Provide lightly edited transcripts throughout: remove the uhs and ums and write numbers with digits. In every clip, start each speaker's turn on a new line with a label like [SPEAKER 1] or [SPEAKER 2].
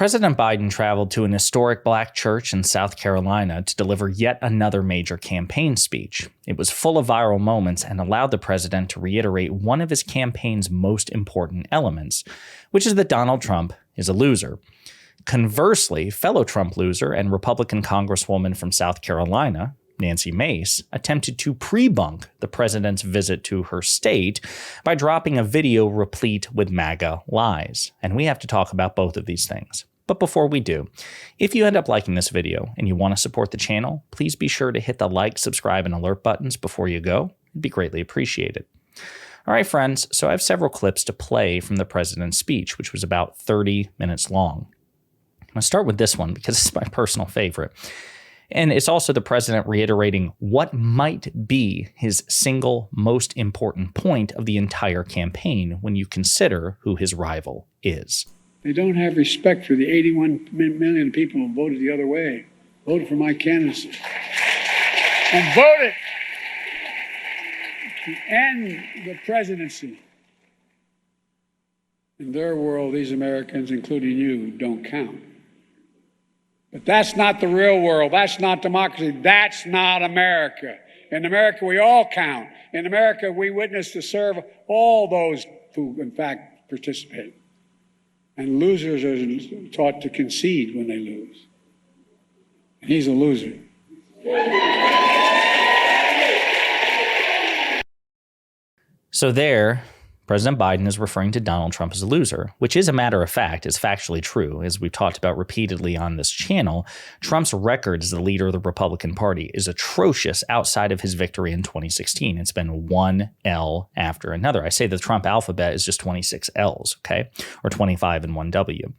[SPEAKER 1] President Biden traveled to an historic black church in South Carolina to deliver yet another major campaign speech. It was full of viral moments and allowed the president to reiterate one of his campaign's most important elements, which is that Donald Trump is a loser. Conversely, fellow Trump loser and Republican Congresswoman from South Carolina, Nancy Mace, attempted to pre-bunk the president's visit to her state by dropping a video replete with MAGA lies. And we have to talk about both of these things. But before we do, if you end up liking this video and you want to support the channel, please be sure to hit the like, subscribe, and alert buttons before you go. It'd be greatly appreciated. All right, friends, so I have several clips to play from the president's speech, which was about 30 minutes long. I'm going to start with this one because it's my personal favorite. And it's also the president reiterating what might be his single most important point of the entire campaign when you consider who his rival is.
[SPEAKER 2] They don't have respect for the 81 million people who voted the other way, voted for my candidacy, and voted to end the presidency. In their world, these Americans, including you, don't count. But that's not the real world. That's not democracy. That's not America. In America, we all count. In America, we witness to serve all those who, in fact, participate. And losers are taught to concede when they lose. And he's a loser.
[SPEAKER 1] So there, President Biden is referring to Donald Trump as a loser, which is a matter of fact, is factually true. As we've talked about repeatedly on this channel, Trump's record as the leader of the Republican Party is atrocious outside of his victory in 2016. It's been one L after another. I say the Trump alphabet is just 26 L's, okay, or 25 and one W.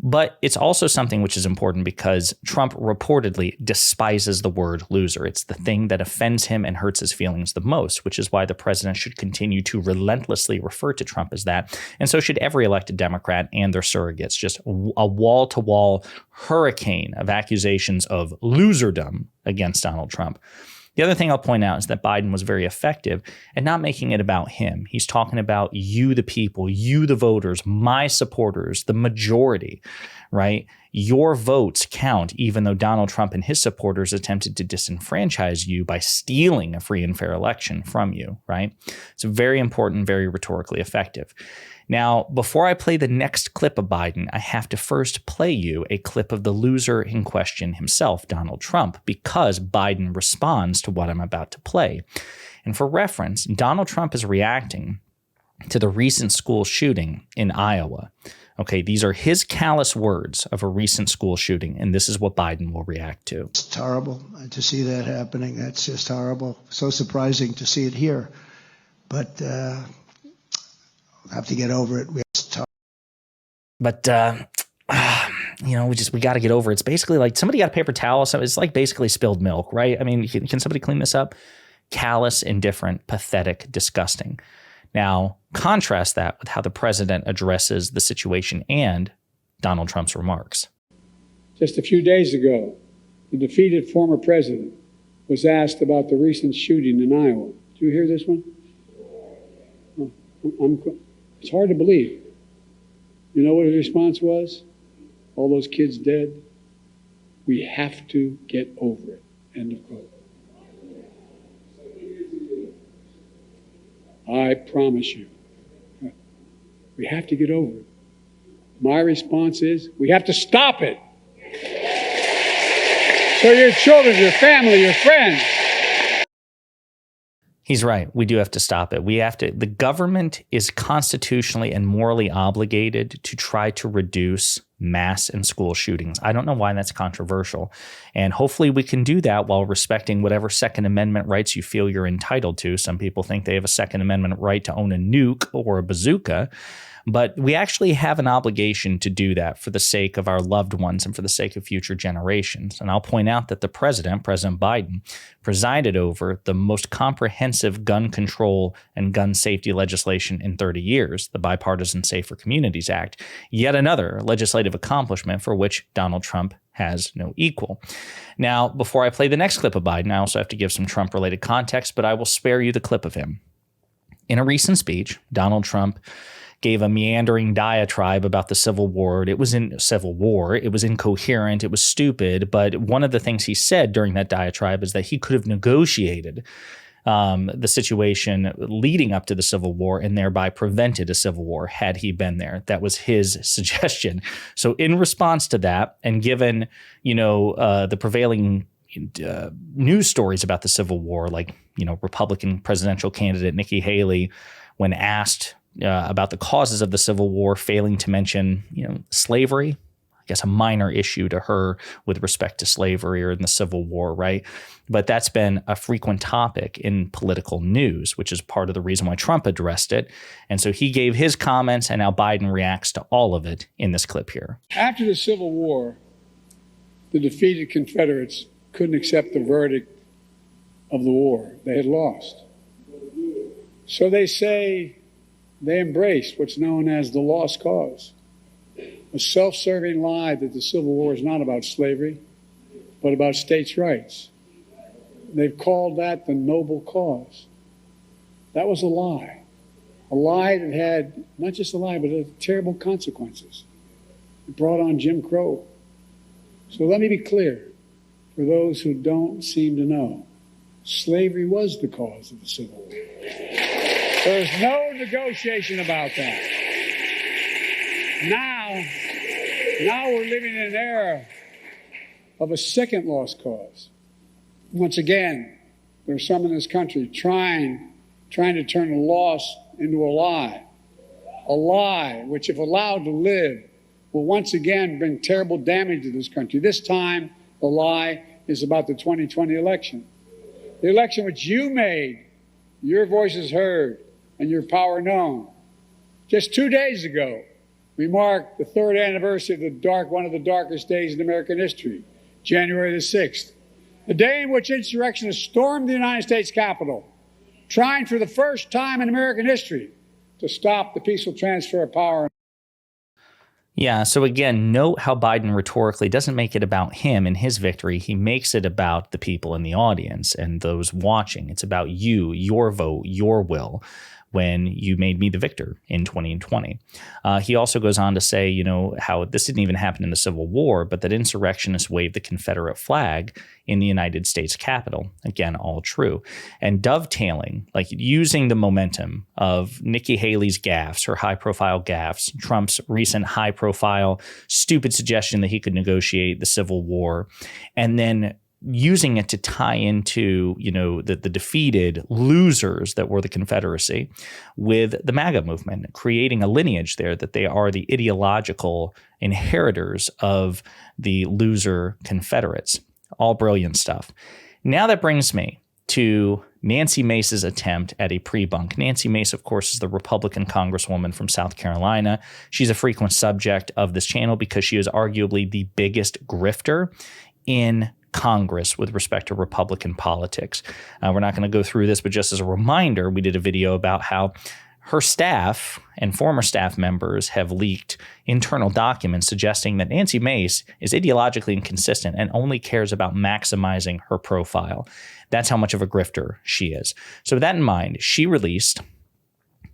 [SPEAKER 1] But it's also something which is important because Trump reportedly despises the word loser. It's the thing that offends him and hurts his feelings the most, which is why the president should continue to relentlessly refer to Trump as that. And so should every elected Democrat and their surrogates. Just a wall-to-wall hurricane of accusations of loserdom against Donald Trump. The other thing I'll point out is that Biden was very effective at not making it about him. He's talking about you, the people, you, the voters, my supporters, the majority, right? Your votes count, even though Donald Trump and his supporters attempted to disenfranchise you by stealing a free and fair election from you, right? It's very important, very rhetorically effective. Now, before I play the next clip of Biden, I have to first play you a clip of the loser in question himself, Donald Trump, because Biden responds to what I'm about to play. And for reference, Donald Trump is reacting to the recent school shooting in Iowa. Okay, these are his callous words of a recent school shooting, and this is what Biden will react to.
[SPEAKER 3] It's horrible to see that happening. That's just horrible. So surprising to see it here. But have to get over it.
[SPEAKER 1] But you know, we got to get over it. It's basically like somebody got a paper towel. So it's like basically spilled milk, right? I mean, can somebody clean this up? Callous, indifferent, pathetic, disgusting. Now, contrast that with how the president addresses the situation and Donald Trump's remarks.
[SPEAKER 2] Just a few days ago, the defeated former president was asked about the recent shooting in Iowa. Did you hear this one? It's hard to believe. You know what his response was? All those kids dead. We have to get over it. End of quote. I promise you, we have to get over it. My response is, we have to stop it. So your children, your family, your friends.
[SPEAKER 1] He's right. We do have to stop it. We have to. The government is constitutionally and morally obligated to try to reduce mass and school shootings. I don't know why that's controversial. And hopefully we can do that while respecting whatever Second Amendment rights you feel you're entitled to. Some people think they have a Second Amendment right to own a nuke or a bazooka. But we actually have an obligation to do that for the sake of our loved ones and for the sake of future generations. And I'll point out that the President Biden, presided over the most comprehensive gun control and gun safety legislation in 30 years, the Bipartisan Safer Communities Act, yet another legislative accomplishment for which Donald Trump has no equal. Now, before I play the next clip of Biden, I also have to give some Trump-related context, but I will spare you the clip of him. In a recent speech, Donald Trump gave a meandering diatribe about the Civil War. It was incoherent. It was stupid. But one of the things he said during that diatribe is that he could have negotiated the situation leading up to the Civil War and thereby prevented a civil war had he been there. That was his suggestion. So in response to that, and given, the prevailing news stories about the Civil War, like, Republican presidential candidate Nikki Haley, when asked about the causes of the Civil War, failing to mention, slavery, I guess a minor issue to her with respect to slavery or in the Civil War, right? But that's been a frequent topic in political news, which is part of the reason why Trump addressed it. And so he gave his comments, and now Biden reacts to all of it in this clip here.
[SPEAKER 2] After the Civil War, the defeated Confederates couldn't accept the verdict of the war. They had lost. So they say they embraced what's known as the lost cause. A self-serving lie that the Civil War is not about slavery, but about states' rights. They've called that the noble cause. That was a lie that had not just a lie, but it had terrible consequences. It brought on Jim Crow. So let me be clear, for those who don't seem to know, slavery was the cause of the Civil War. There's no negotiation about that. Now we're living in an era of a second lost cause. Once again, there's some in this country trying to turn a loss into a lie which, if allowed to live, will once again bring terrible damage to this country. This time, the lie is about the 2020 election. The election which you made, your voices heard, and your power known. Just 2 days ago, we marked the third anniversary of one of the darkest days in American history, January the 6th, the day in which insurrectionists stormed the United States Capitol, trying for the first time in American history to stop the peaceful transfer of power.
[SPEAKER 1] Yeah, so again, note how Biden rhetorically doesn't make it about him and his victory. He makes it about the people in the audience and those watching. It's about you, your vote, your will, when you made me the victor in 2020. He also goes on to say, how this didn't even happen in the Civil War, but that insurrectionists waved the Confederate flag in the United States Capitol. Again, all true. And dovetailing, like using the momentum of Nikki Haley's gaffes, her high-profile gaffes, Trump's recent high-profile, stupid suggestion that he could negotiate the Civil War, and then using it to tie into, the defeated losers that were the Confederacy with the MAGA movement, creating a lineage there that they are the ideological inheritors of the loser Confederates. All brilliant stuff. Now that brings me to Nancy Mace's attempt at a pre-bunk. Nancy Mace, of course, is the Republican congresswoman from South Carolina. She's a frequent subject of this channel because she is arguably the biggest grifter in Congress with respect to Republican politics. We're not going to go through this, but just as a reminder, we did a video about how her staff and former staff members have leaked internal documents suggesting that Nancy Mace is ideologically inconsistent and only cares about maximizing her profile. That's how much of a grifter she is. So with that in mind, she released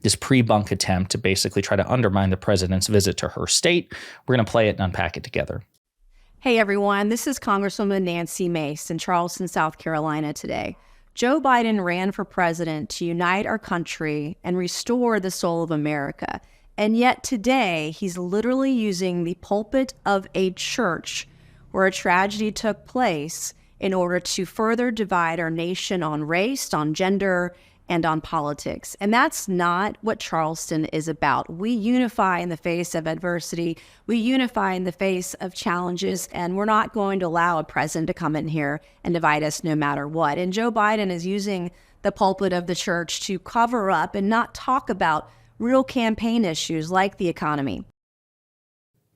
[SPEAKER 1] this pre-bunk attempt to basically try to undermine the president's visit to her state. We're going to play it and unpack it together.
[SPEAKER 4] Hey everyone, this is Congresswoman Nancy Mace in Charleston, South Carolina today. Joe Biden ran for president to unite our country and restore the soul of America. And yet today, he's literally using the pulpit of a church where a tragedy took place in order to further divide our nation on race, on gender, and on politics. And that's not what Charleston is about. We unify in the face of adversity. We unify in the face of challenges, and we're not going to allow a president to come in here and divide us no matter what. And Joe Biden is using the pulpit of the church to cover up and not talk about real campaign issues like the economy.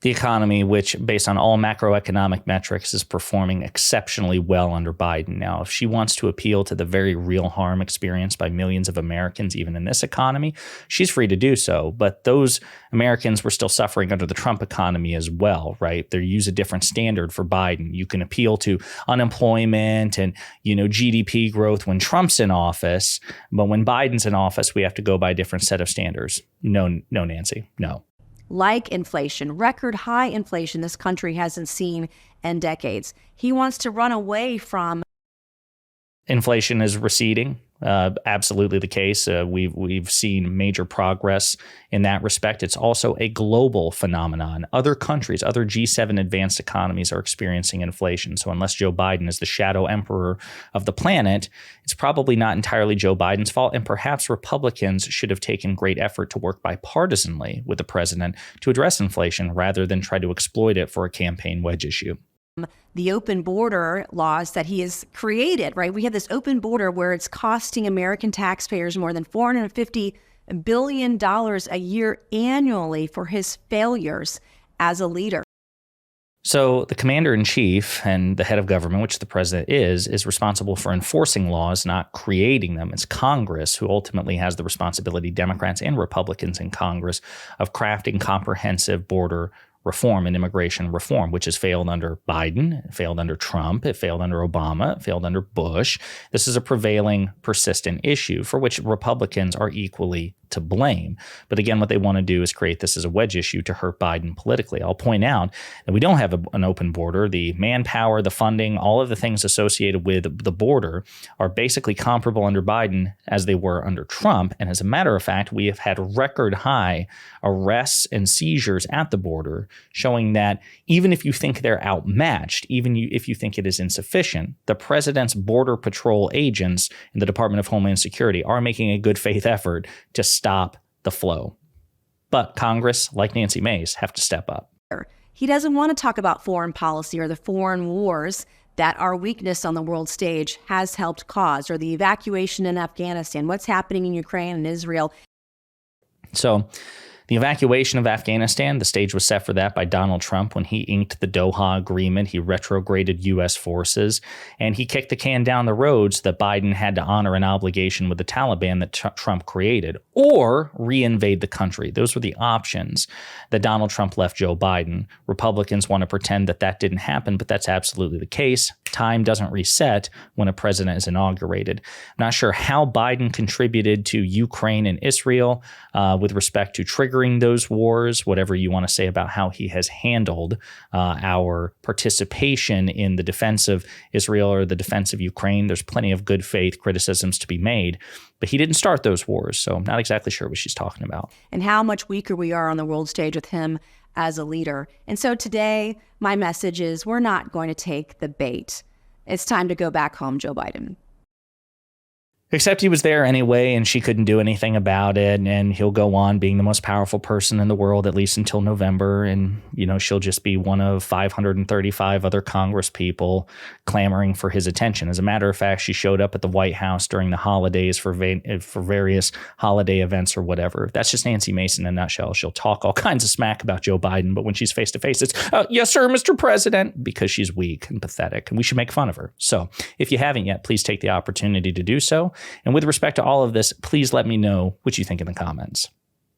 [SPEAKER 1] The economy, which based on all macroeconomic metrics is performing exceptionally well under Biden. Now, if she wants to appeal to the very real harm experienced by millions of Americans, even in this economy, she's free to do so. But those Americans were still suffering under the Trump economy as well, right? They use a different standard for Biden. You can appeal to unemployment and, GDP growth when Trump's in office. But when Biden's in office, we have to go by a different set of standards. No, Nancy, no.
[SPEAKER 4] Like inflation, record high inflation this country hasn't seen in decades. He wants to run away from.
[SPEAKER 1] Inflation is receding. Absolutely the case. We've seen major progress in that respect. It's also a global phenomenon. Other countries, other G7 advanced economies are experiencing inflation. So unless Joe Biden is the shadow emperor of the planet, it's probably not entirely Joe Biden's fault. And perhaps Republicans should have taken great effort to work bipartisanly with the president to address inflation rather than try to exploit it for a campaign wedge issue.
[SPEAKER 4] The open border laws that he has created, right? We have this open border where it's costing American taxpayers more than $450 billion a year annually for his failures as a leader.
[SPEAKER 1] So the commander in chief and the head of government, which the president is responsible for enforcing laws, not creating them. It's Congress who ultimately has the responsibility, Democrats and Republicans in Congress, of crafting comprehensive border reform and immigration reform, which has failed under Biden, it failed under Trump, it failed under Obama, it failed under Bush. This is a prevailing, persistent issue for which Republicans are equally to blame. But again, what they want to do is create this as a wedge issue to hurt Biden politically. I'll point out that we don't have an open border. The manpower, the funding, all of the things associated with the border are basically comparable under Biden as they were under Trump. And as a matter of fact, we have had record high arrests and seizures at the border, showing that even if you think they're outmatched, even if you think it is insufficient, the president's border patrol agents in the Department of Homeland Security are making a good faith effort to stop the flow. But Congress, like Nancy Mace, have to step up.
[SPEAKER 4] He doesn't want to talk about foreign policy or the foreign wars that our weakness on the world stage has helped cause, or the evacuation in Afghanistan, what's happening in Ukraine and Israel.
[SPEAKER 1] So the evacuation of Afghanistan, the stage was set for that by Donald Trump when he inked the Doha Agreement. He retrograded U.S. forces, and he kicked the can down the road so that Biden had to honor an obligation with the Taliban that Trump created, or reinvade the country. Those were the options that Donald Trump left Joe Biden. Republicans want to pretend that that didn't happen, but that's absolutely the case. Time doesn't reset when a president is inaugurated. I'm not sure how Biden contributed to Ukraine and Israel with respect to triggering those wars, whatever you want to say about how he has handled our participation in the defense of Israel or the defense of Ukraine. There's plenty of good faith criticisms to be made, but he didn't start those wars, so I'm not exactly sure what she's talking about.
[SPEAKER 4] And how much weaker we are on the world stage with him as a leader. And so today, my message is we're not going to take the bait. It's time to go back home, Joe Biden.
[SPEAKER 1] Except he was there anyway, and she couldn't do anything about it. And he'll go on being the most powerful person in the world, at least until November. And, she'll just be one of 535 other Congress people clamoring for his attention. As a matter of fact, she showed up at the White House during the holidays for various holiday events or whatever. That's just Nancy Mace in a nutshell. She'll talk all kinds of smack about Joe Biden, but when she's face to face, it's, yes, sir, Mr. President, because she's weak and pathetic, and we should make fun of her. So if you haven't yet, please take the opportunity to do so. And with respect to all of this, please let me know what you think in the comments.